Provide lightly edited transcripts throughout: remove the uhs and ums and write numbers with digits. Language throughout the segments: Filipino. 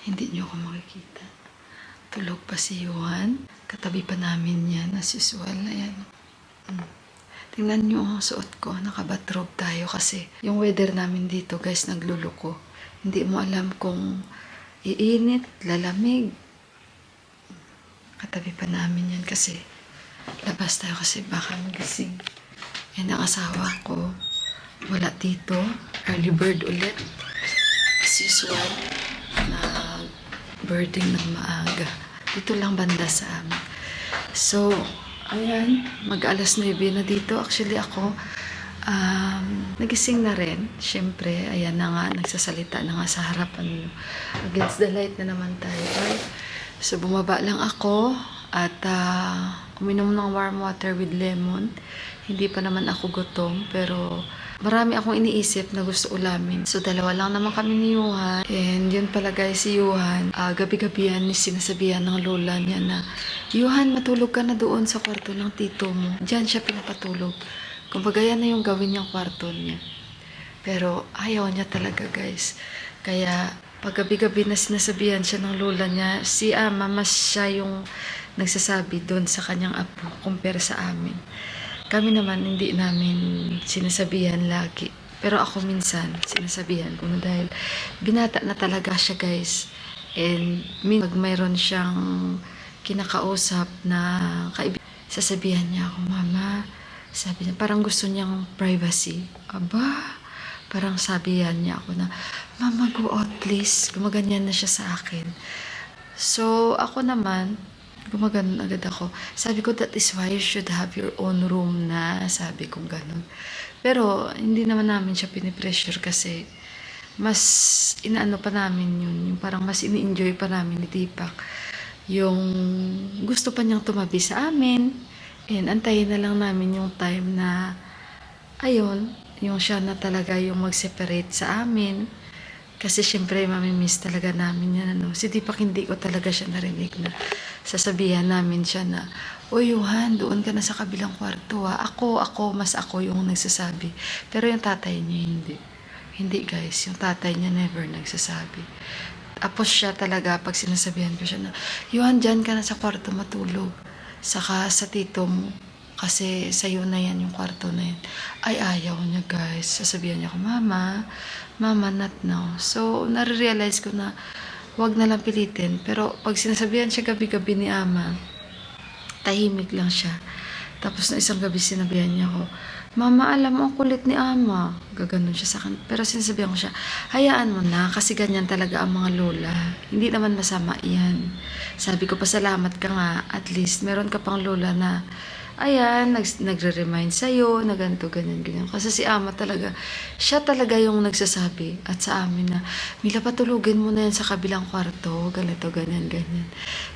Hindi niyo ako makikita. Tulog pa si Johan. Katabi pa namin yan as usual. Ayan. Tingnan niyo ang suot ko. Nakabatrobe tayo kasi yung weather namin dito guys nagluluko. Hindi mo alam kung iinit, lalamig. Katabi pa namin yan kasi labas tayo kasi baka magising. Yan ang asawa ko. Wala dito. Early bird ulit. As usual. Birding ng maaga. Dito lang banda sa amin. So, ayan. Mag-alas 9 na dito. Actually ako, nagising na rin. Siyempre, ayan na nga. Nagsasalita na nga sa harapan nyo. Against the light na naman tayo. Right? So, bumaba lang ako. At uminom ng warm water with lemon. Hindi pa naman ako gutom. Pero marami akong iniisip na gusto ulamin. So, dalawa lang naman kami ni Johan. And yun pala guys, si Johan, gabi-gabi yan, sinasabihan ng lola niya na, Johan, matulog ka na doon sa kwarto ng tito mo. Diyan siya pinapatulog. Kumbaga yan na yung gawin niyang kwarto niya. Pero ayaw niya talaga guys. Kaya pag gabi-gabi na sinasabihan siya ng lola niya, si ama, mas siya yung nagsasabi doon sa kanyang apo compare sa amin. Kami naman, hindi namin sinasabihan lagi. Pero ako minsan, sinasabihan ko na dahil binata na talaga siya guys. And pag mayroon siyang kinakausap na kaibigan, sasabihan niya ako, Mama, sabi niya, parang gusto niyang privacy. Aba, parang sabihan niya ako na, Mama, go out please. Gumaganyan na siya sa akin. So, ako naman, gumaganon agad ako. Sabi ko, that is why you should have your own room na. Sabi ko ganon. Pero, hindi naman namin siya pinipressure kasi mas inaano pa namin yun. Yung parang mas ini-enjoy pa namin ni Deepak. Yung gusto pa niyang tumabi sa amin. And antayin na lang namin yung time na ayun, yung siya na talaga yung mag-separate sa amin. Kasi syempre, mamimiss talaga namin yan. Ano. Si Deepak, hindi ko talaga siya narinig na sasabihan namin siya na, O Johan, doon ka na sa kabilang kwarto ha. Mas ako yung nagsasabi. Pero yung tatay niya, hindi. Hindi guys, yung tatay niya never nagsasabi. Tapos siya talaga, pag sinasabihan ko siya na, Johan, dyan ka na sa kwarto matulog. Saka sa tito mo. Kasi sa'yo na yan yung kwarto na yan. Ay, ayaw niya guys. Sasabihan niya ako, Mama, not now. So, nare-realize ko na wag na lang pilitin. Pero pag sinasabihan siya gabi-gabi ni Ama, tahimik lang siya. Tapos na isang gabi sinabihan niya ako, Mama, alam mo ang kulit ni Ama. Gaganon siya sa akin. Pero sinasabihan ko siya, hayaan mo na kasi ganyan talaga ang mga lola. Hindi naman masama yan. Sabi ko, pasalamat ka nga. At least meron ka pang lola na ayan, nagre-remind sa'yo na ganito, ganyan. Kasi si Ama talaga, siya talaga yung nagsasabi at sa amin na, Mila, patulugin mo na yan sa kabilang kwarto, ganito, ganyan.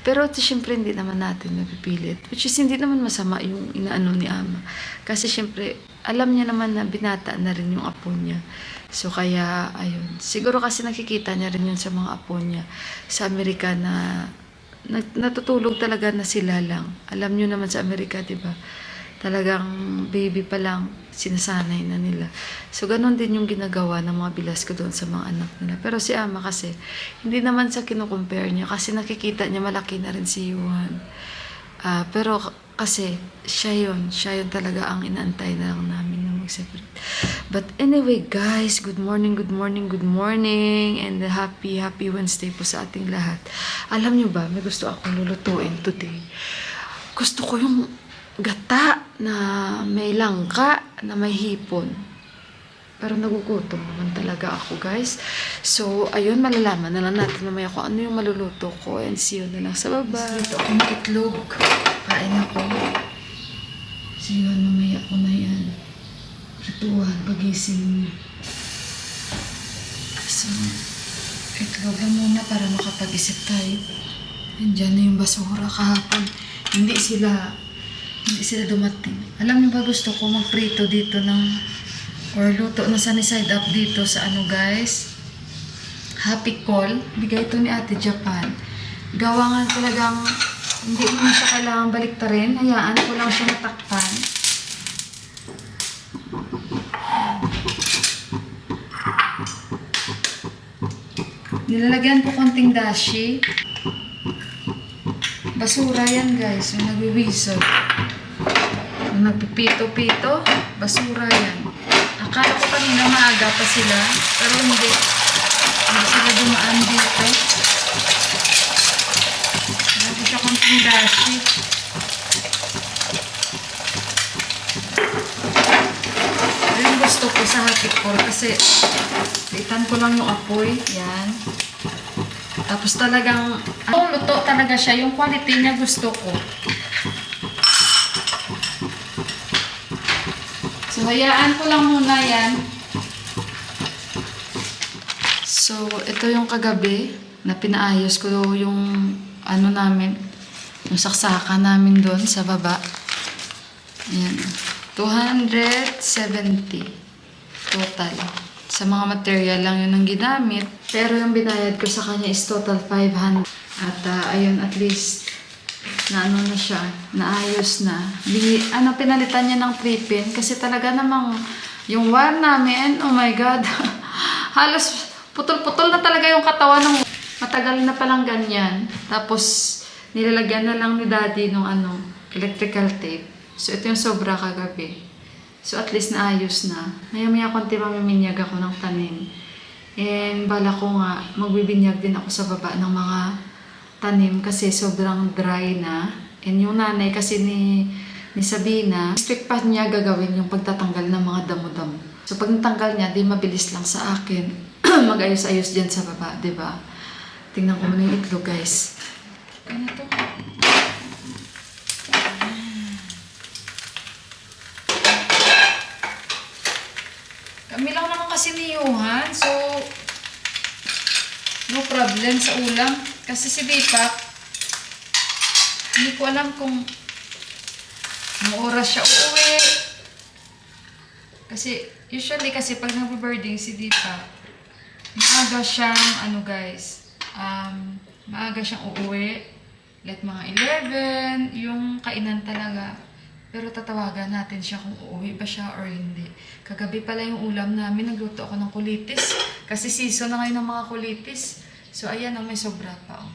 Pero siyempre, hindi naman natin napipilit. Which is, hindi naman masama yung inaano ni Ama. Kasi siyempre, alam niya naman na binata na rin yung apo niya. So, kaya, ayun. Siguro kasi nakikita niya rin yun sa mga apo niya sa Amerika na natutulog talaga na sila lang. Alam nyo naman sa Amerika, di ba? Talagang baby pa lang, sinasanay na nila. So, ganun din yung ginagawa ng mga bilas ko doon sa mga anak nila. Pero si Ama kasi, hindi naman sa kinukompare niya kasi nakikita niya malaki na rin si Johan. Pero kasi, siya yun talaga ang inaantay na lang namin na mag-separate. But anyway guys, good morning, and happy Wednesday po sa ating lahat. Alam nyo ba, may gusto akong lulutuin today. Gusto ko yung gata na may langka, na may hipon. Pero nagugutom naman talaga ako guys. So, ayun, malalaman na lang natin mamaya kung ano yung maluluto ko. And see you na lang sa baba. Dito akong itlog. Kain ako. See you mamaya ko na yan. Ritual, pagising. So, itlog lang muna para makapag-isip tayo. Nandiyan na yung basura kahapon. Hindi sila dumating. Alam niyo ba, gusto ko magprito dito or luto na sunny side up dito sa ano guys, Happy Call. Bigay ito ni Ate Japan. Gawa nga talagang hindi mo siya kailangan baliktarin. Hayaan ko lang siya natakpan. Nilalagyan ko konting dashi. Basura yan guys, yung nagwiwisod. Yung nagpipito-pito, basura yan. Akala ko kanina maaga pa sila, pero hindi. Hindi sila dumaan dito. Lagi siya konting dashi. Yung gusto ko sa hotipor kasi itan ko lang yung apoy. Yan. Tapos talagang, luto talaga siya. Yung quality niya gusto ko. So, hayaan ko lang muna yan. So, ito yung kagabi na pinaayos ko yung ano namin, yung saksakan namin doon sa baba. Ayan. 270 total. Sa mga material lang yun ang ginamit. Pero yung binayad ko sa kanya is total 500. At ayun, at least na ano na siya, naayos na. Pinalitan niya ng 3-pin kasi talaga namang yung wire namin, oh my god, halos putol-putol na talaga yung katawan ng matagal na palang ganyan. Tapos nilalagyan na lang ni daddy ng electrical tape. So, ito yung sobra kagabi. So, at least naayos na. Maya-maya konti mamiminyag ako ng tanim. And bala ko nga, magbibinyag din ako sa baba ng mga tanim kasi sobrang dry na. And yung nanay kasi ni Sabina, strict pa niya gagawin yung pagtatanggal ng mga damo-damo. So, pag natanggal niya, di mabilis lang sa akin. Mag-ayos-ayos dyan sa baba, diba? Tingnan ko muna yung itlog, guys. Ganito. Kami lang naman kasi ni Johan, so no problem sa ulam. Kasi si Deepak, hindi ko alam kung anong oras siya uuwi. Kasi usually kasi pag nag-birthday si Deepak, maaga siyang maaga siyang uuwi. Like mga 11, yung kainan talaga. Pero tatawagan natin siya kung uuwi ba siya or hindi. Kagabi pala yung ulam namin, nagluto ako ng kulitis. Kasi season na ngayon ng mga kulitis. So ayan, may sobra pa. Oh.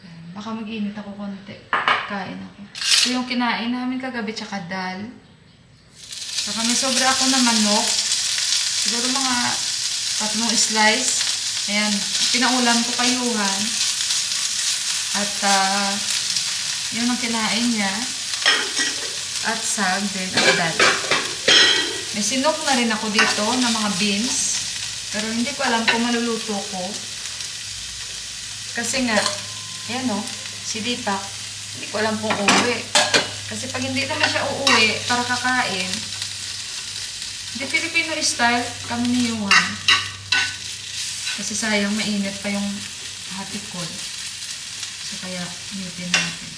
Ayan, baka mag-init ako konti. Kain ako. So yung kinain namin kagabi, tsaka dal. Saka may sobra ako na manok. Siguro mga 3 slice. Ayan, pinaulam ko kay Johan. At yun ang kinain niya. At sag din at dal. May sinok na rin ako dito ng mga beans. Pero hindi ko alam kung maluluto ko. Kasi nga, yan o, si Deepak, hindi ko alam kung uuwi. Kasi pag hindi naman siya uuwi para kakain, hindi Filipino style kami ni Johan. Kasi sayang mainit pa yung hotipor. So kaya, mutin natin.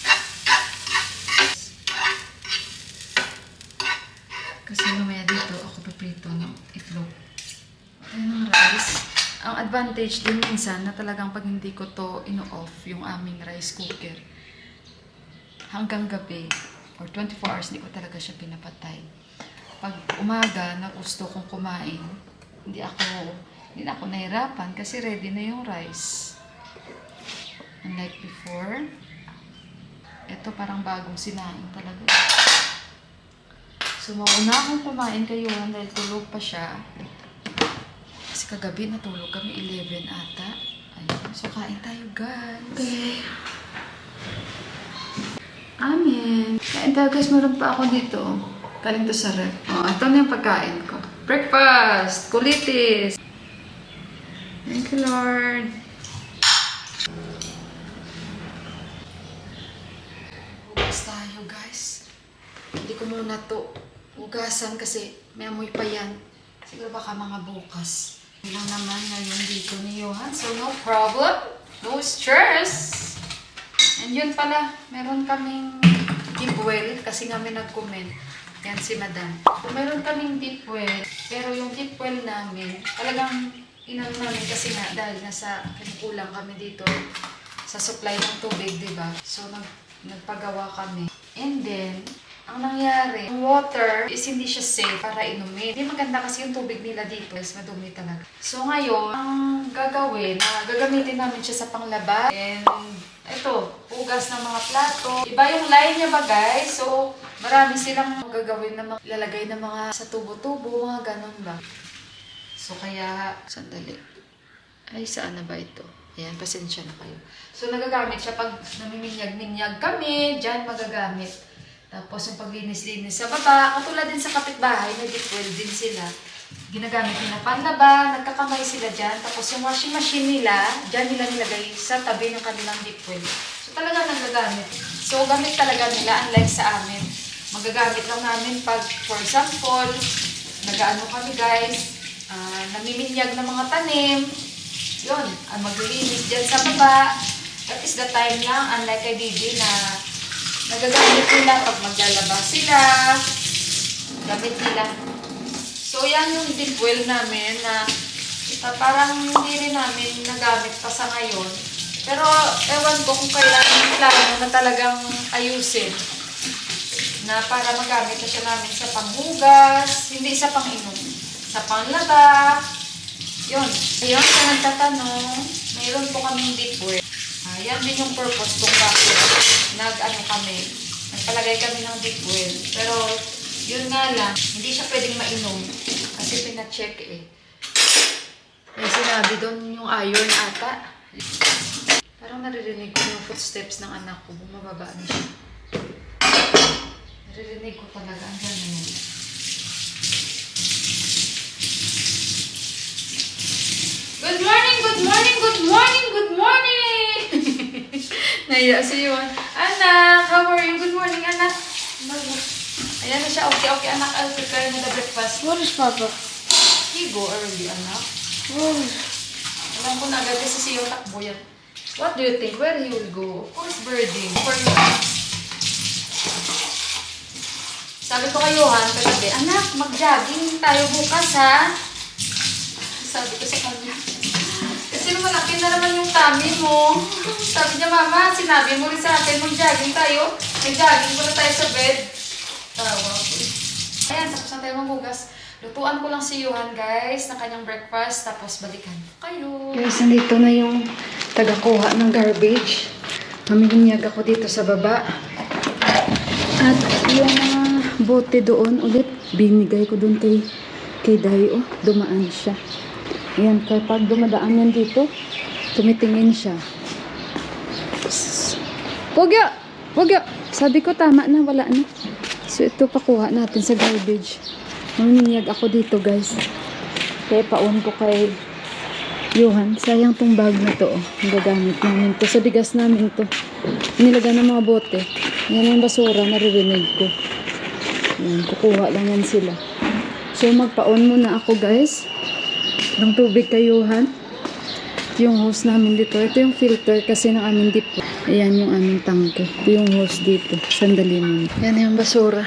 Kasi mamaya dito ako paprito ng itlog. Ayun ang rice. Ang advantage din minsan na talagang pag hindi ko to ino-off yung aming rice cooker hanggang gabi or 24 hours hindi ko talaga siya pinapatay. Pag umaga na gusto kong kumain, hindi na ako nahirapan kasi ready na yung rice. Unlike before, ito parang bagong sinain talaga. So, mauna akong kumain kayo dahil tulog pa siya. Kasi kagabi natulog kami 11 ata. Ayun. So, kain tayo guys. Okay. Amen. Kain tayo guys. Meron pa ako dito. Galing to sa ref. Oh, ito na yung pagkain ko. Breakfast! Kulitis! Thank you, Lord. Hugas tayo guys. Hindi ko muna to hugasan kasi may amoy pa yan. Siguro baka mga bukas. Hindi lang naman ngayon dito ni Johan. So no problem. No stress. And yun pala, meron kaming deep well kasi nga may nag-comment. Yan si Madam. So, meron kaming deep well. Pero yung deep well namin, talagang inano namin kasi nga dahil nasa kulang kami dito sa supply ng tubig, diba? So nagpagawa kami. And then, Ang nangyari, yung water is hindi siya safe para inumin. Hindi maganda kasi yung tubig nila dito is madumi talaga. So ngayon, ang gagawin, gagamitin namin siya sa panglaba. And ito, hugas ng mga plato. Iba yung line niya ba guys? So marami silang gagawin na lalagay ng mga sa tubo-tubo, mga ganun ba. So kaya, sandali. Ay, saan na ba ito? Ayan, pasensya na kayo. So nagagamit siya pag namiminyag-minyag kami, dyan magagamit. Tapos yung paglinis-linis sa baba, katulad din sa kapitbahay, may deep well din sila. Ginagamit nila panlaba, nagkakamay sila dyan. Tapos yung washing machine nila, dyan nila nilagay sa tabi ng kanilang deep well. So talaga nagagamit. So gamit talaga nila, unlike sa amin. Magagamit lang namin pag, for example, nag-ano kami guys, namiminyag ng mga tanim. Yun, maglilinis dyan sa baba. That is the time lang, unlike kay Bibi na nagagamit nila pag maglalaba sila. Gamit nila. So, yan yung deep well namin na parang hindi rin namin nagamit pa sa ngayon. Pero, ewan ko kung kailangan yung plano na talagang ayusin. Na para magamit na siya namin sa panghugas, hindi sa panginom. Sa panglaba. Yun. Ayun, sa nagtatanong, mayroon po kaming deep well. Yan din yung purpose kung bakit nagpalagay kami ng deep well. Pero, yun nga lang, hindi siya pwedeng mainom. Kasi pina-check eh. May sinabi doon yung iron ata. Parang naririnig ko yung footsteps ng anak ko. Bumababa na siya. Naririnig ko talaga. Ang gano'n. Good morning! Good morning! Good morning! Good morning! Naiya si Yuan. Anak, how are you? Good morning, anak. Ayan na siya. Okay, okay, anak. I'll prepare na the breakfast. Where is Papa? He go early, anak. Oh. Alam ko na agad kasi si Yuan takbo yan. What do you think? Where he will go? Of course, birding. For you. Sabi ko kay Johan kagabi, anak, mag-jogging tayo bukas, ha? Sabi ko sa kanya. Kasi malaki na naman yung tummy mo. Sabi niya, Mama, sinabi mo rin sa akin, mag-jogging tayo. Mag-jogging muna tayo sa bed. Tawa ko. Ayan, tapos na tayo maghugas. Lutuan ko lang si Johan, guys, ng kanyang breakfast. Tapos balikan kayo. Guys, nandito na yung taga-kuha ng garbage. Mamiminyag ako dito sa baba. At yung mga bote doon ulit, binigay ko doon kay Dayo. Dumaan siya. Ayan, kapag dumadaan yan dito, tumitingin siya. Wagya! Wagya! Sabi ko, tama na, wala na. So, ito pakuha natin sa garbage. Mamiminyag ako dito, guys. Kaya paon ko kay Johan. Sayang tong bag na to. Ang gagamit namin to. Sa bigas namin to. Nilagay ng mga bote. Yan yung basura, naririnig ko. Yan, kukuha lang yan sila. So, magpaon muna ako, guys. Ng tubig kay Johan. Yung hose namin dito. Ito yung filter kasi ng aming deep. Ayan yung aming tangke. Ito yung hose dito. Sandali muna. Yan yung basura.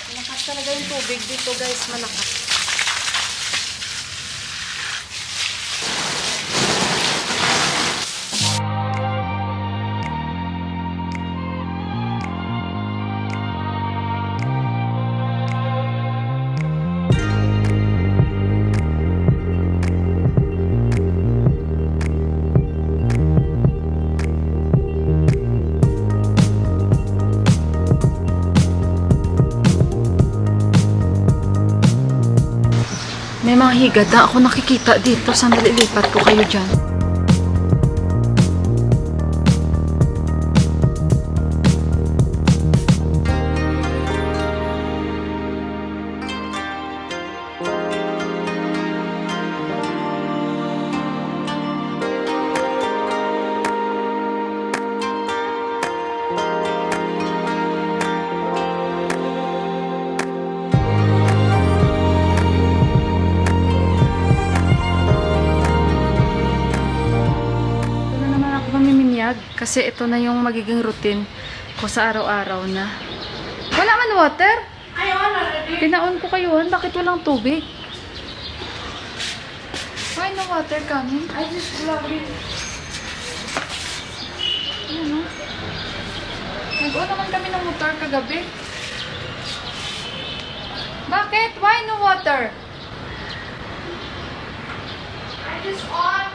Malakas talaga yung tubig dito, guys. Malakas. May mga higad na ako nakikita dito. Sandali, lipat ko kayo dyan. Kasi ito na yung magiging routine ko sa araw-araw na Wala man water? Ay, wala ready. Pinaon ko kayo, bakit walang tubig? Why no water coming? I just love it. Ano? Nag-on naman kami ng motor kagabi. Bakit? Why no water? I just on.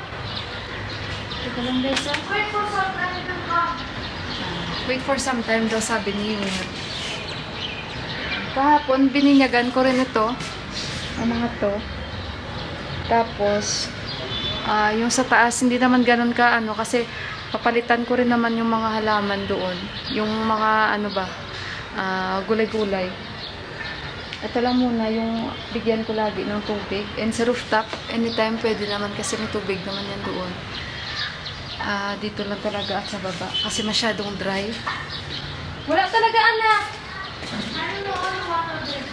Teka lang guys, ah. Wait for some time to come. Wait for some time daw, sabi ni Yunat. Kahapon, bininyagan ko rin ito. Ang mga to. Tapos, yung sa taas, hindi naman ganun ka, kasi papalitan ko rin naman yung mga halaman doon. Yung mga, gulay-gulay. Ito lang muna yung bigyan ko lagi ng tubig. And sa rooftop, anytime pwede naman kasi may tubig naman yan doon. Dito lang talaga at sa baba. Kasi masyadong dry. Wala talaga, anak! I don't know what water is.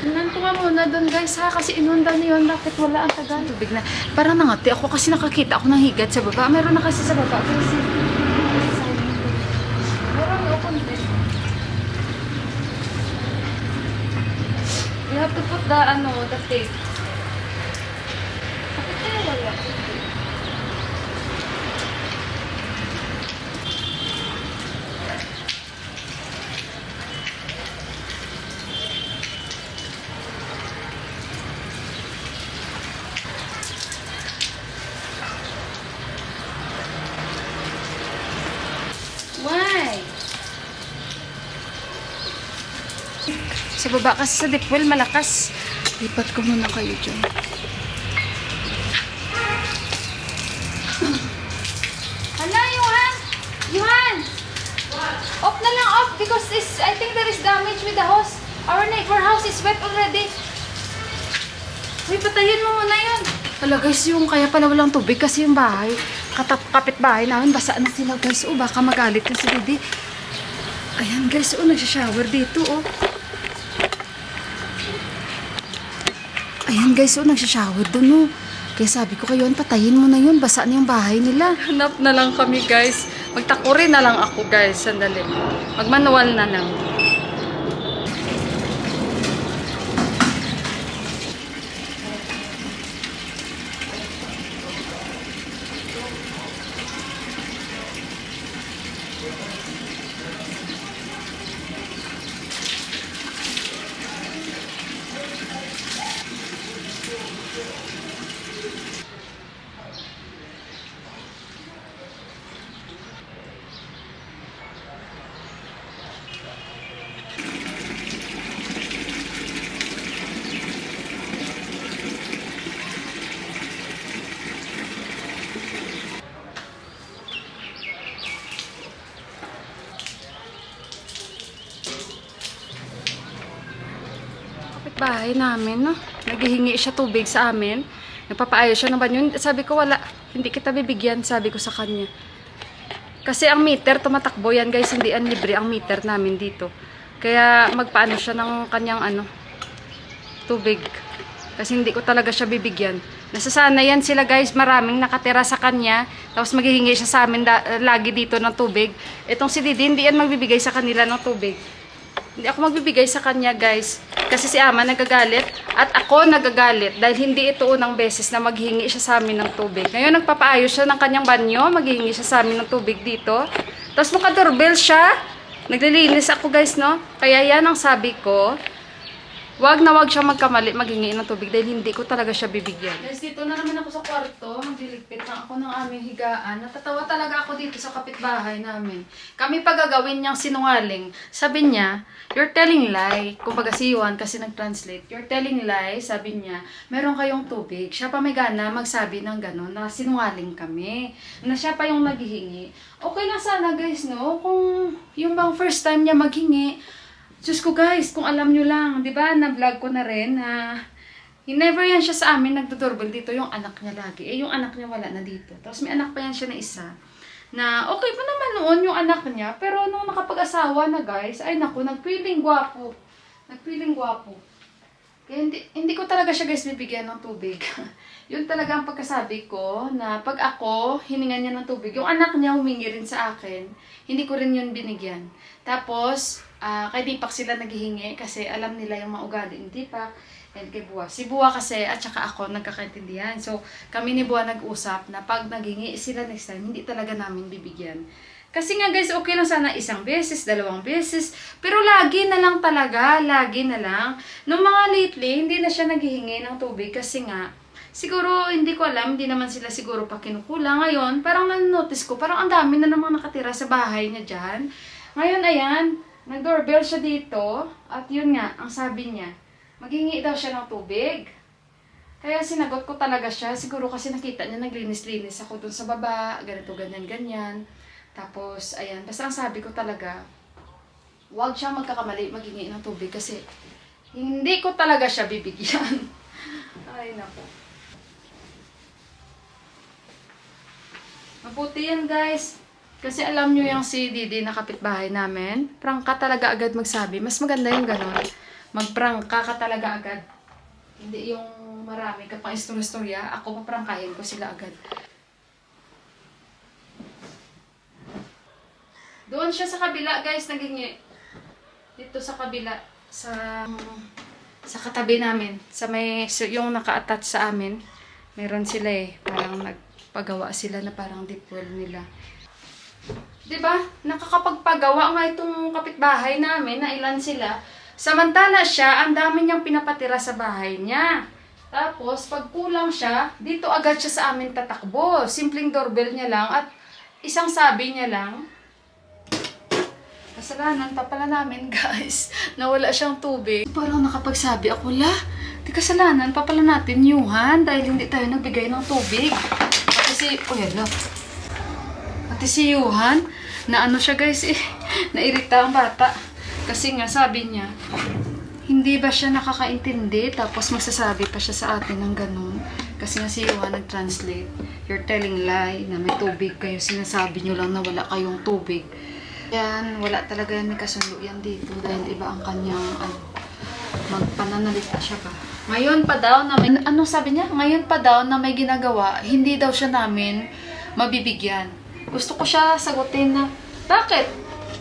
Tingnan ko nga muna doon guys ha. Kasi inunda na yun. Bakit wala ang tagal? Tubig na. Parang nangati ako kasi nakakita ako ng higat sa baba. Meron na kasi sa baba. Kasi meron na ako din. You have to put the tape. Bakit kaya wala? Why? Sa baba kasi sa deep well, malakas. Lipat ko muna kayo dyan. Hala, Johan! Johan! Off na lang, off because I think there is damage with the hose. Our neighbor house is wet already. Uy, patayin mo muna yun. Hala guys, yung kaya pala walang tubig kasi yung bahay, kapit-bahay namin, basa na sila guys. Baka magalit na si Didi. Ayan guys, nagsha-shower dito, Ayan guys, nagsha-shower doon, Kaya sabi ko kayo, patayin mo na yun, basa na yung bahay nila. Hanap na lang kami guys. Magtakuri na lang ako guys, sandali. Magmanual na lang. Bahay namin, naghihingi siya tubig sa amin. Nagpapaayos siya ng banyo. Sabi ko, wala, hindi kita bibigyan, sabi ko sa kanya. Kasi ang meter, tumatakbo yan guys, hindi ang libre ang meter namin dito. Kaya magpaano siya ng kanyang tubig. Kasi hindi ko talaga siya bibigyan. Nasasanay yan sila guys, maraming nakatira sa kanya. Tapos maghihingi siya sa amin lagi dito ng tubig. Itong si Didi, hindi yan magbibigay sa kanila ng tubig. Hindi ako magbibigay sa kanya guys. Kasi si Ama nagagalit at ako nagagalit dahil hindi ito unang beses na maghingi siya sa amin ng tubig. Ngayon nagpapaayos siya ng kanyang banyo, maghingi siya sa amin ng tubig dito. Tapos naka-doorbell siya. Naglilinis ako guys, no? Kaya yan ang sabi ko. Wag na wag siya magkamali, maghingi ng tubig dahil hindi ko talaga siya bibigyan. Guys, dito na naman ako sa kwarto. Magdiligpit na ako ng aming higaan. Natatawa talaga ako dito sa kapitbahay namin. Kami pa gagawin niyang sinungaling. Sabi niya, you're telling lie. Kumbaga si Juan kasi nag-translate. You're telling lie, sabi niya, meron kayong tubig. Siya pa may gana magsabi ng gano'n na sinungaling kami. Na siya pa yung maghihingi. Okay lang sana guys, no? Kung yung bang first time niya maghingi, Diyos ko guys, kung alam nyo lang, di ba, na-vlog ko na rin na never yan siya sa amin, nagdodoorbell dito yung anak niya lagi. Yung anak niya wala na dito. Tapos may anak pa yan siya na isa. Na okay pa naman noon yung anak niya, pero nung nakapag-asawa na guys, ay naku, nagpiling gwapo. Nagpiling gwapo. Kaya hindi ko talaga siya guys bibigyan ng tubig. Yun talaga ang pagkasabi ko na pag ako hiningan niya ng tubig, yung anak niya humingi rin sa akin, hindi ko rin yun binigyan. Tapos, kay Dipak sila naghihingi kasi alam nila yung mga ugali ni Dipak and kay Buwa. Si Buwa kasi at saka ako nagkakaintindihan. So, kami ni Buwa nag-usap na pag naghingi sila next time, hindi talaga namin bibigyan. Kasi nga guys, okay lang sana isang beses, dalawang beses, pero lagi na lang talaga, lagi na lang. Nung mga lately, hindi na siya naghihingi ng tubig kasi nga, siguro, hindi ko alam, hindi naman sila siguro pa kinukulang. Ngayon, parang nanonotice ko, parang ang dami na namang nakatira sa bahay niya dyan. Ngayon, ayan, nag-doorbell siya dito, at yun nga, ang sabi niya, maghingi daw siya ng tubig. Kaya sinagot ko talaga siya, siguro kasi nakita niya naglinis-linis ako dun sa baba, ganito, ganyan, ganyan. Tapos, ayan, basta ang sabi ko talaga, huwag siyang magkakamali maghingi ng tubig kasi hindi ko talaga siya bibigyan. Ay, naku. Mabuti yan, guys. Kasi alam nyo yung si Didi na kapitbahay namin, prangka talaga agad magsabi. Mas maganda yung ganon. Magprangka ka talaga agad. Hindi yung marami ka pang istorya-istorya, ako paprangkahin ko sila agad. Doon siya sa kabila, guys, naghingi. Dito sa kabila, sa katabi namin, sa may yung naka-attach sa amin. Meron sila parang nagpagawa sila na parang deep well nila. 'Di ba? Nakakapagpagawa nga itong kapitbahay namin na ilan sila. Samantala siya, ang dami niyang pinapatira sa bahay niya. Tapos pag kulang siya, dito agad siya sa amin tatakbo. Simpleng doorbell niya lang at isang sabi niya lang, kasalanan pa pala namin, guys, na wala siyang tubig. Parang nakapagsabi ako, di kasalanan pa pala natin, Yuhan, dahil hindi tayo nagbigay ng tubig. Pati si Yuhan, na ano siya, guys, nairita ang bata. Kasi nga, sabi niya, hindi ba siya nakakaintindi, tapos magsasabi pa siya sa atin ng ganun. Kasi nga si Yuhan nag-translate, you're telling lie na may tubig kayo, sinasabi niyo lang na wala kayong tubig. Yan, wala talaga yan, may kasundo yan dito dahil iba ang kanyang magpananalita siya ba. Ngayon pa daw na may, sabi niya? Ngayon pa daw na may ginagawa, hindi daw siya namin mabibigyan. Gusto ko siya sagutin na, bakit?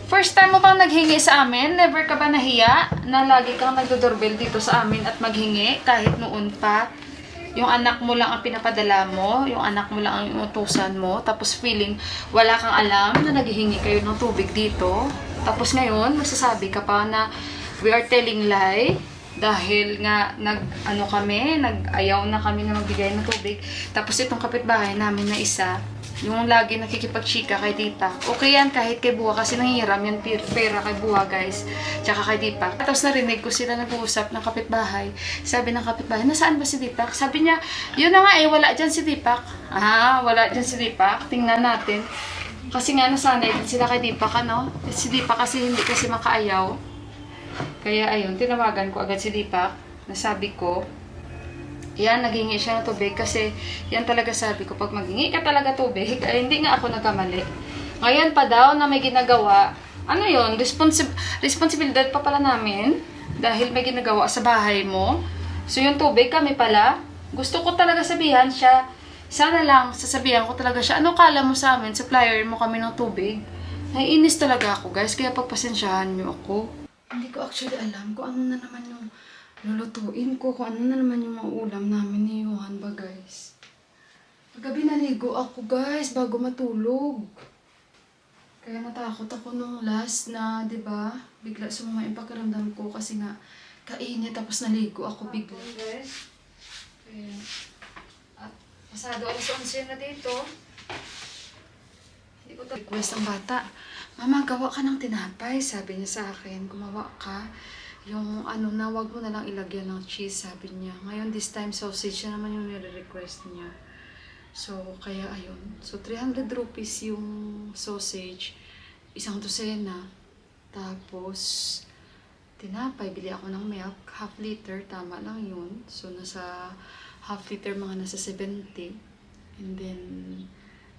First time mo bang naghingi sa amin? Never ka ba nahiya na lagi kang nagdo-doorbell dito sa amin at maghingi kahit noon pa? Yung anak mo lang ang pinapadala mo, yung anak mo lang ang inutusan mo, tapos feeling wala kang alam na naghihingi kayo ng tubig dito. Tapos ngayon, magsasabi ka pa na we are telling lie dahil nga nag-ayaw na kami na magbigay ng tubig. Tapos itong kapitbahay namin na isa, yung lagi nakikipag-chika kay tita. Okay yan kahit kay Buwa kasi nangihiram yan pera kay Buwa, guys. Tsaka kay Dipak. Tapos narinig ko sila nag-uusap ng kapitbahay. Sabi ng kapitbahay, nasaan ba si Dipak? Sabi niya, yun na nga wala dyan si Dipak. Wala dyan si Dipak. Tingnan natin. Kasi nga nasanay din sila kay Dipak, Si Dipak kasi hindi kasi makaayaw. Kaya ayun, tinawagan ko agad si Dipak. Nasabi ko, yan, naghingi siya ng tubig kasi yan talaga sabi ko, pag maghingi ka talaga tubig, ay hindi nga ako nagkamali. Ngayon pa daw na may ginagawa, yun, responsibilidad pa pala namin dahil may ginagawa sa bahay mo. So yung tubig kami pala, gusto ko talaga sabihan siya, sana lang sasabihan ko talaga siya, ano kala mo sa amin, supplier mo kami ng tubig? Naiinis talaga ako, guys, kaya pagpasensyahan niyo ako. Hindi ko actually alam kung ano na naman yung lulutuin ko, kung ano na naman yung mga ulam namin ni Yuhan ba, guys. Paggabi naligo ako, guys, bago matulog. Kaya natakot ako nung last na, diba, bigla sumama yung pakiramdam ko kasi nga kainit, tapos naligo ako bigla. Guys, kaya, at pasado alas 11 na dito. Hindi ko request ang bata. Mama, gawa ka ng tinapay, sabi niya sa akin. Gumawa ka. Yung wag mo na lang ilagyan ng cheese, sabi niya. Ngayon, this time, sausage na naman yung nire-request niya. So, kaya ayun. So, 300 rupees yung sausage. Isang dosena. Tapos, tinapay. Bili ako ng milk. Half liter. Tama lang yun. So, nasa half liter, mga nasa 70. And then,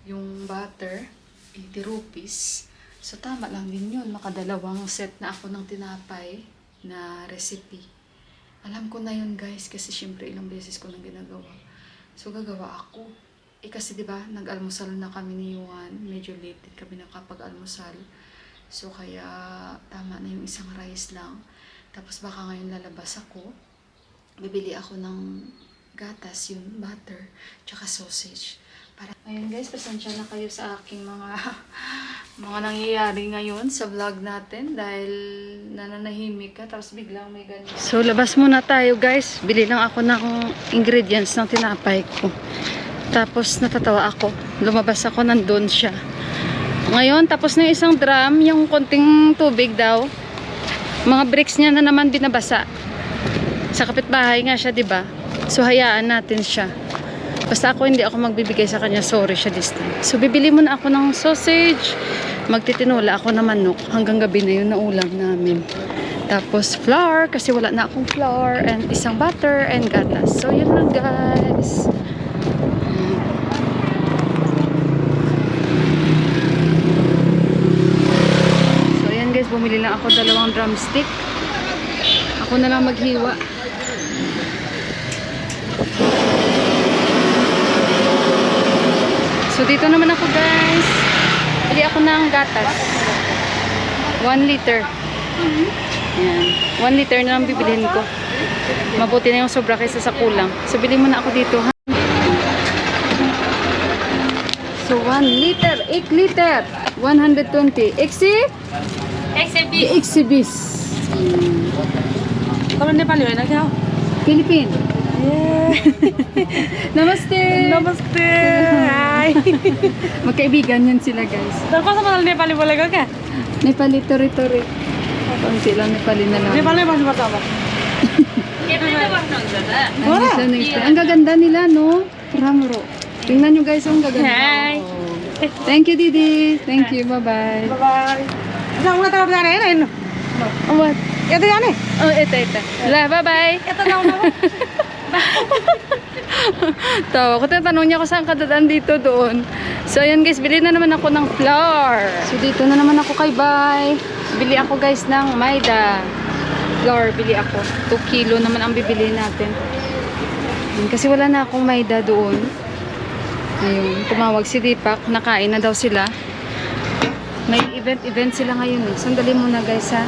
yung butter, 80 rupees. So, tama lang din yun. Makadalawang set na ako ng tinapay na recipe. Alam ko na yun guys, kasi syempre ilang beses ko nang ginagawa. So gagawa ako. Kasi diba, nag-almusal na kami ni Yuan. Medyo late din kami nakapag-almusal. So kaya tama na yung isang rice lang. Tapos baka ngayon lalabas ako. Bibili ako ng gatas, yung butter, tsaka sausage. Ayun guys, pasensya na kayo sa aking mga nangyayari ngayon sa vlog natin dahil nananahimik ka tapos biglang may ganyan. So labas muna tayo guys. Bili lang ako ng ingredients ng tinapay ko. Tapos natatawa ako. Lumabas ako, nandun siya. Ngayon, tapos na yung isang drum, yung konting tubig daw. Mga bricks niya na naman binabasa. Sa kapitbahay nga siya, 'di ba? So hayaan natin siya. Basta ako hindi ako magbibigay sa kanya, sorry siya this time. So bibili muna ako ng sausage, magtitinula ako ng manok, hanggang gabi na yun na ulam namin. Tapos flour, kasi wala na akong flour, and isang butter and gatas. So yun lang guys. So ayan guys, bumili lang ako 2 drumstick. Ako na lang maghiwa. So dito naman ako guys. Bili ako ng gatas. 1 liter. Ayan. 1 liter na lang bibilihin ko. Mabuti na yung sobra kaysa sa kulang. So bili muna ako dito ha. So 1 liter, 8 liter, 120. Exhibis. Kamu Nepali na kaya? Philippine. Namaste. Namaste. Hi. Magkaibigan yan sila guys. Kau sama Nepali boleh kah? Nepali tori-tori. Konti lang Nepali na lang. Nepali masih bersama. Ang gaganda nila, no? Ramro. Tingnan nyo guys, ang gaganda. Hi. Oh. Thank you, Didi. Thank you. Bye-bye. Bye. Saan mo tayo na rin? What? Ito yan eh. Oh, ito. La, bye-bye. Ito na ako. Tawa ko, tatanong niya kung saan kadadaan dito doon. So, ayan guys, bili na naman ako ng flour. So, dito na naman ako kay Bay. Bili ako guys ng Maida. Flour, bili ako. 2 kilo naman ang bibili natin. Kasi wala na akong Maida doon. Ayun, tumawag si Deepak. Nakain na daw sila. May event sila ngayon eh. Sandali muna guys ha.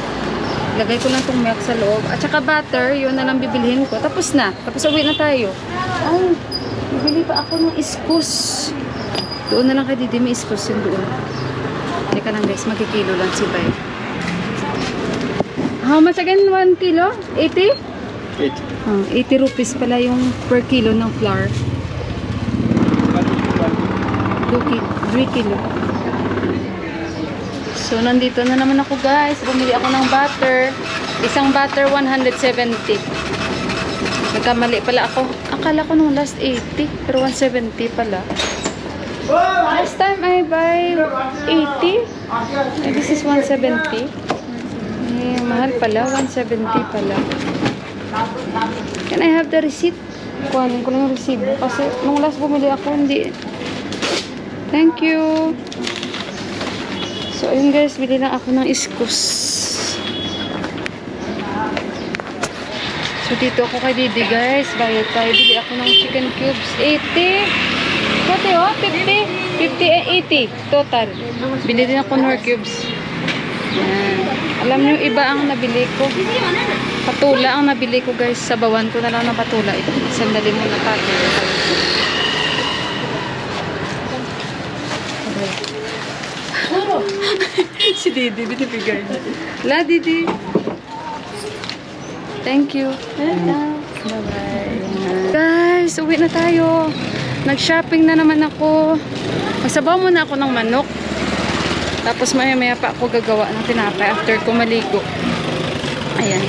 Lagay ko lang itong milk sa loob. At saka butter, yun na lang bibilihin ko. Tapos na. Tapos uwi na tayo. Ay, bibili pa ako ng iskus. Doon na lang kay Didi, may iskus yun doon. Hindi ka lang guys, magkikilo lang si Bay. How much again? 1 kilo? 80? 80 rupees pala yung per kilo ng flour. 3 kilo. So, nandito na naman ako guys. Bumili ako ng butter. Isang butter, 170. Nagkamali pala ako. Akala ko nung last 80. Pero 170 pala. Last time I buy 80. And this is 170. Eh, mahal pala. 170 pala. Can I have the receipt? Kuhanin ko lang yung resibo. Kasi nung last bumili ako, hindi. Thank you. So, ayun guys, bili lang ako ng iskus. So, dito ako kay Didi guys. Bayad tayo. Bili ako ng chicken cubes. 80. Pati oh, 50. 50 and 80. Total. Bili din ako ng cubes. Yan. Alam nyo, iba ang nabili ko. Patula ang nabili ko guys. Sabawan ko na lang ng patula. Ito. Sandali muna tayo. Si Didi, binibigay niya. La, Didi. Thank you. Bye-bye. Guys, uwi na tayo. Nag-shopping na naman ako. Magsabaw muna ako ng manok. Tapos maya-maya pa ako gagawa ng tinapay after ko maligo. Ayan.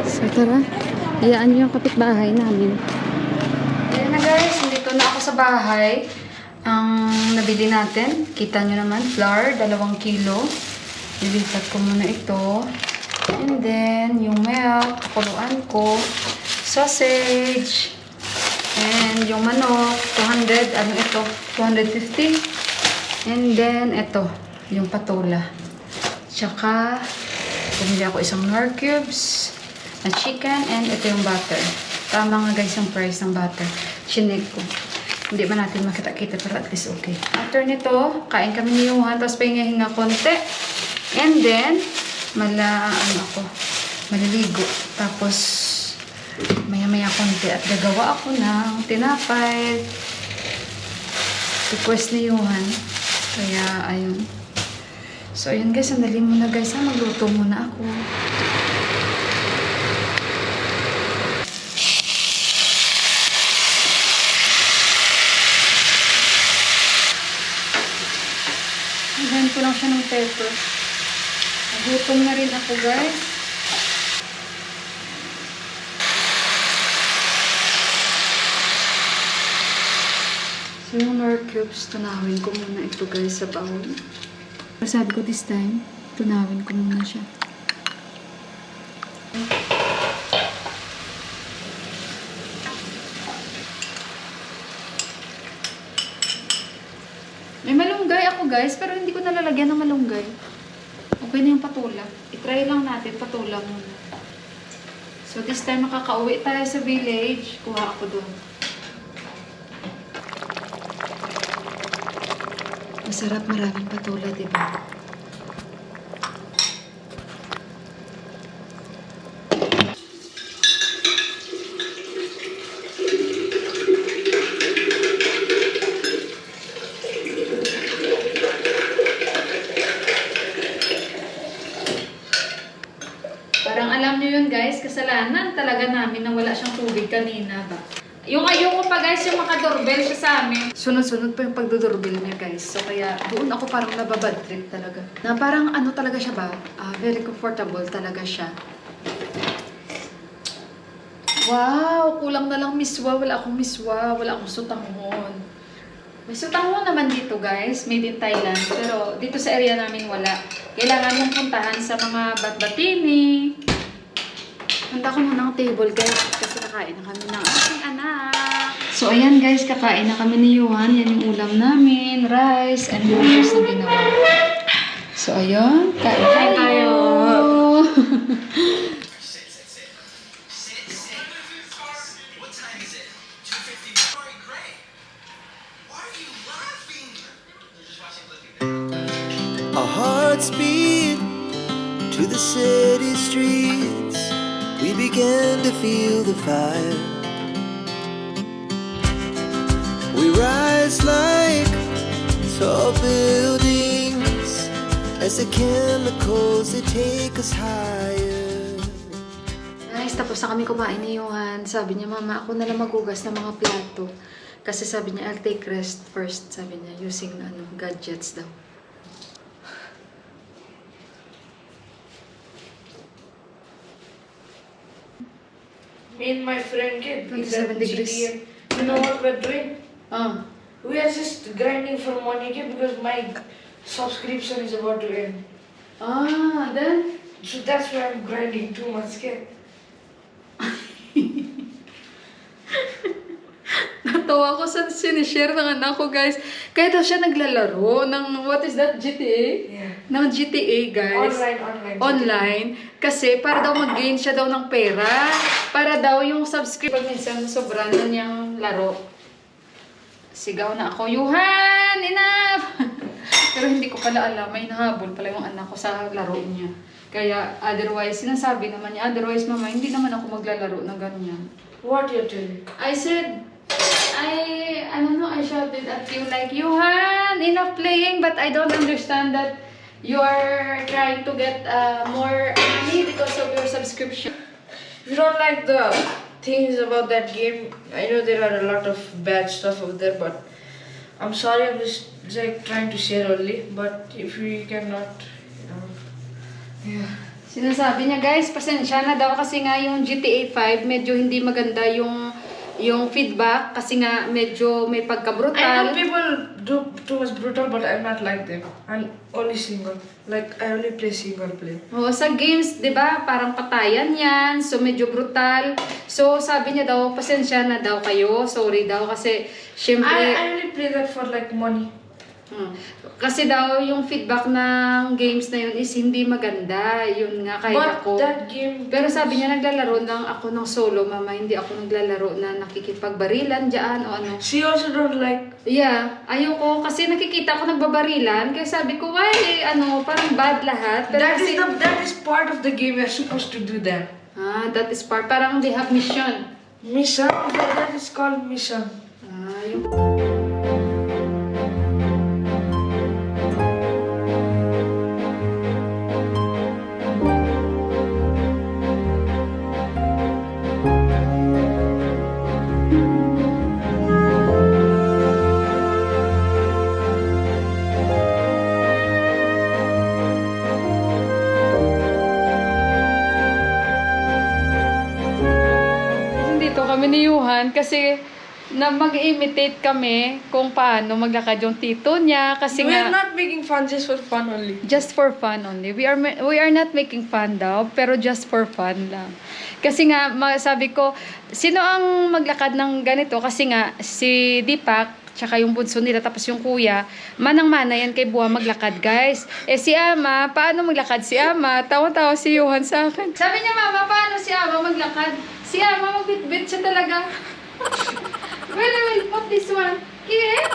So, tara. Hayaan niyo yung kapitbahay namin. Ayan na guys, dito na ako sa bahay. Ang nabili natin, kita nyo naman, flour, 2 kilo. Lilipat ko muna ito. And then, yung milk, kuluan ko. Sausage. And yung manok, 200, ano ito? 250. And then, ito, yung patula. Tsaka, bumili ako isang nor cubes. na chicken, and ito yung butter. Tama nga guys yung price ng butter. Chinig ko. Hindi ba natin makita-kita pero at least okay. After nito, kain kami ni Johan, tapos pahinga-hinga konti. And then, maliligo. Tapos, maya-maya konti at gagawa ako ng tinapay. Request ni Johan. Kaya, ayun. So, ayun guys, sandali muna guys. Magluto muna ako. Hanggang ko lang siya ng pepper. Nagutom na rin ako guys. So yung nor cubes, tunawin ko muna ito guys sa bowl. Sabi ko this time, tunawin ko muna siya. May malunggay ako guys, pero hindi ko nalalagyan ng malunggay. Okay na yung patula. I-try lang natin, patula muna. So this time makakauwi tayo sa village. Kuha ako doon. Masarap, maraming patula, diba? Parang alam nyo yun guys, kasalanan talaga namin na wala siyang tubig kanina ba. Yung ayoko pa guys, yung makadoorbell siya sa amin. Sunod-sunod pa yung pagdodoorbell niya guys. So kaya doon ako parang nababad trip talaga. Na parang ano talaga siya ba? Very comfortable talaga siya. Wow! Kulang na lang miswa. Wala akong miswa. Wala akong sutanghon. May sutanghon naman dito guys. Made in Thailand. Pero dito sa area namin wala. Kailangan mong puntahan sa mga Batbatini. Handa ko muna ang table guys. Kasi nakain na kami ng aking anak. So ayan guys, kakain na kami ni Johan. Yan yung ulam namin. Rice and noodles na ginawa. So ayun, kain tayo. Our hearts beat to the city streets. We began to feel the fire. We rise like tall buildings as the chemicals they take us higher. Guys, tapos na kami kumain ni Johan. Sabi niya, Mama, ako na lang magugas ng mga plato. Kasi sabi niya, I'll take rest first. Sabi niya, using gadgets daw. Me and my friend kid, 27 degrees. You know what we're doing? Ah. We are just grinding for money kid because my subscription is about to end. Then? So that's why I'm grinding too much kid. Natawa ko sa sinishare ng anak ko, guys. Kaya daw siya naglalaro ng, what is that, GTA? Yeah. Ng GTA, guys. Online. Kasi para daw mag-gain siya daw ng pera. Para daw yung subscriber minsan sobra na niyang laro. Sigaw na ako, Johan! Enough! Pero hindi ko pala alam, may nahabol pala yung anak ko sa laro niya. Kaya otherwise, sinasabi naman niya, otherwise mama, hindi naman ako maglalaro ng ganyan. What you're telling? I said, I don't know, I shouted at you like, Johan, enough playing, but I don't understand that you are trying to get more money because of your subscription. If you don't like the things about that game, I know there are a lot of bad stuff over there, but I'm sorry, I'm just like trying to share only. But if we cannot, you know, yeah. Sinasabi niya, guys, pasensya na daw kasi nga yung GTA 5, medyo hindi maganda yung feedback kasi nga medyo may I pagka-brutal. know people do too much brutal, but I'm not like them. I'm only single. Like, I only play single play. Oo, sa games, di ba, parang patayan yan. So, medyo brutal. So, sabi niya daw, pasensya na daw kayo. Sorry daw kasi, syempre... I only play that for like money. Kasi daw yung feedback ng games na yun is hindi maganda. Yun nga kahit But ako. that game. Pero sabi niya naglalaro lang ako ng solo, mama. Hindi ako naglalaro na nakikipagbarilan dyan o ano. She also don't like. Yeah, ayoko kasi nakikita ko nagbabarilan. Kaya sabi ko, why, parang bad lahat. Pero kasi, That is part of the game. You're supposed to do that. that is part. Parang they have mission. Mission. That is called mission. Yung... Dito kami ni Yuhan kasi na mag-imitate kami kung paano maglakad yung tito niya kasi We're nga not making fun just for fun only. just for fun only. We are not making fun daw, pero just for fun lang. Kasi nga sabi ko, sino ang maglakad ng ganito? Kasi nga si Deepak tsaka yung bunso nila, tapos yung kuya, manang-mana yan kay Buwa maglakad, guys. Si Ama, paano maglakad si Ama? Tawa-tawa si Johan sa akin. Sabi niya, Mama, paano si Ama maglakad? Si Ama, magbit-bit siya talaga. Well, I will put this one. Here.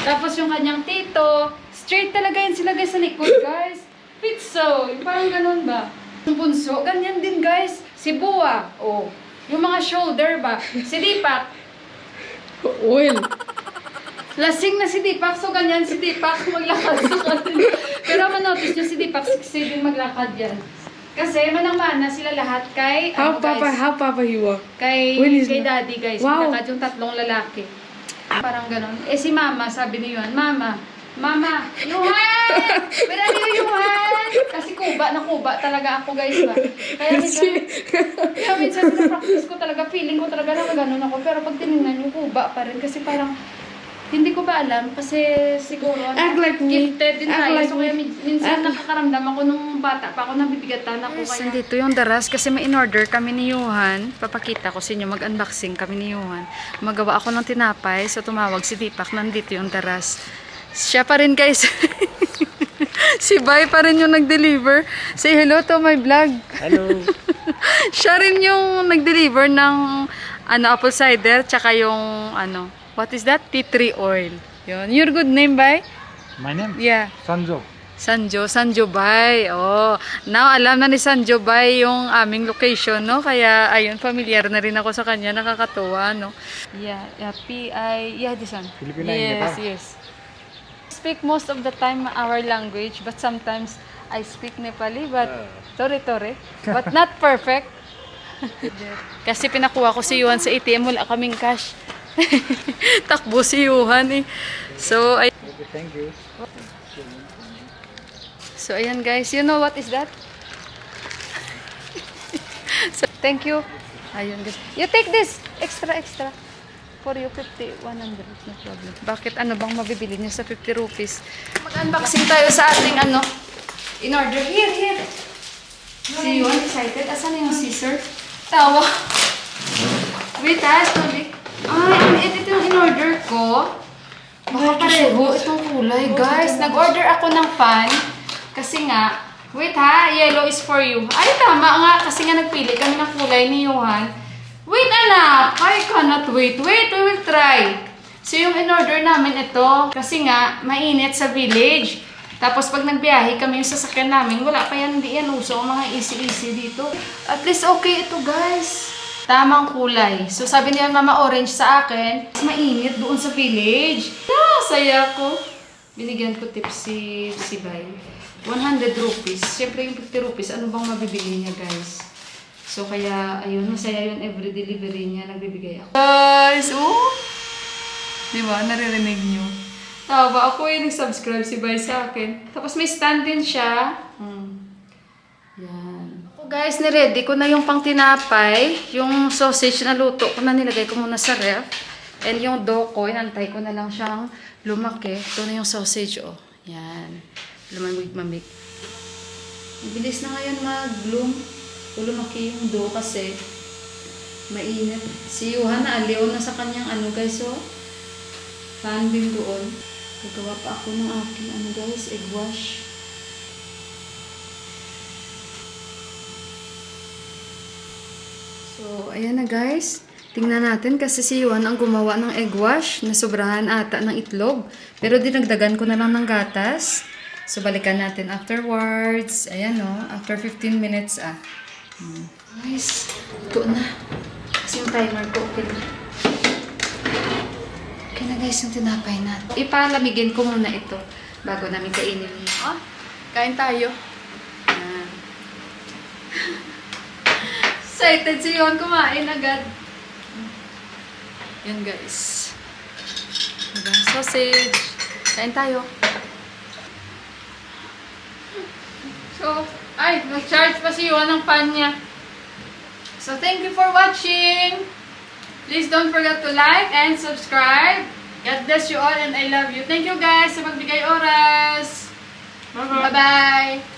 Tapos yung kanyang tito, straight talaga yan sila guys sa likod, guys. Pizzo, yung parang ganun ba? Yung bunso, ganyan din, guys. Si Buwa, yung mga shoulder ba? Si Deepak, well, lasing na si Deepak, so ganyan si Deepak maglakad sa kanila. Pero manotice nyo si Deepak, siksi din maglakad yan. Kasi manang-mana sila lahat kay, How Papa he walk? kay Daddy, guys. Wow. Maglakad yung tatlong lalaki. Parang ganon. Si Mama, sabi niyo yun, Mama, Yuhan! Wala niyo Yuhan! Kasi kuba talaga ako, guys, ba? Kaya minsan pinapractice ko talaga, feeling ko talaga na gano'n ako. Pero pag tinignan yung kuba pa rin, kasi parang, hindi ko ba alam, kasi siguro, Act like me. gifted din Act tayo. like So kaya minsan nakakaramdam ako nung bata pa ako, nabibigatan ako. Kaya dito yung daras, kasi may in-order kami ni Yuhan. Papakita ko sa inyo, mag-unboxing kami ni Yuhan. Magawa ako ng tinapay, so tumawag si Deepak, nandito yung daras. Siya pa rin, guys. Si Bay pa rin yung nag-deliver. Say hello to my vlog. Hello. Siya rin yung nag-deliver ng apple cider, tsaka yung what is that? Tea tree oil. Yun. Your good name, Bay? My name? Yeah. Sanjo. Sanjo Bay. Oh, now alam na ni Sanjo Bay yung aming location, no? Kaya ayun, familiar na rin ako sa kanya, nakakatuwa, no? Yeah, this one. Filipino Yes, Nepal. yes. Speak most of the time our language, but sometimes I speak Nepali, but tore, but not perfect. Kasi pinakuha ko si Yuhan sa ATM, wala kaming cash. Takbo si Yuhan eh. So, Okay, thank you. So, ayan guys. You know what is that? So, thank you. Ayun guys. You take this. Extra. For you, 50, 100. No problem. Bakit? Ano bang mabibili niyo sa 50 rupees? Mag-unboxing tayo sa ating in-order. Here. See you excited? Asan na yung scissor? Tawa. Wait Toby. Ito yung in-order ko. Baka pareho itong kulay, guys. Nag-order ako ng fan. Kasi nga, wait yellow is for you. Ay, tama nga. Kasi nga nagpili kami ng kulay ni Yuhan. Wait, anak! I cannot wait. Wait, we will try. So, yung in-order namin ito, kasi nga, mainit sa village. Tapos, pag nagbiyahe kami yung sasakyan namin, wala pa yan, hindi yan uso, mga easy dito. At least, okay ito, guys. Tamang kulay. So, sabi niya, Mama Orange sa akin, mainit doon sa village. Saya ko. Binigyan ko tips si Bay. 100 rupees. Siyempre, yung 50 rupees, ano bang mabibili niya, guys? So, kaya, ayun, masaya yun every delivery niya, nagbibigay ako. Guys, di ba? Naririnig niyo. Tawa, ako yung nag-subscribe si Bay sa akin. Tapos may stand din siya. Yan. So, guys, niready ko na yung pang tinapay. Yung sausage na luto ko na nilagay ko muna sa ref. And yung dough ko, inantay ko na lang siyang lumaki. Ito na yung sausage, Yan. Lumamig. Bilis na ngayon mag-bloom. Lumaki yung dough kasi mainit. Si Yuhan na aliw na sa kanyang guys, Fan din doon. Gagawa pa ako ng aking guys, egg wash. So, ayan na guys. Tingnan natin kasi si Yuan ang gumawa ng egg wash na sobrahan ata ng itlog. Pero dinagdagan ko na lang ng gatas. So, balikan natin afterwards. Ayan o, after 15 minutes Guys, ito na. Kasi yung timer ko, okay na. Okay na guys, yung tinapay natin. Ipalamigin ko muna ito bago namin kainin. Oh, kain tayo. Yan. Excited si Yuan kumain agad. Yan guys. Diba? Sausage. Kain tayo. So, ay, nag-charge pa si Yuan ng pan niya. So, thank you for watching. Please don't forget to like and subscribe. God bless you all and I love you. Thank you guys sa magbigay oras. Bye-bye.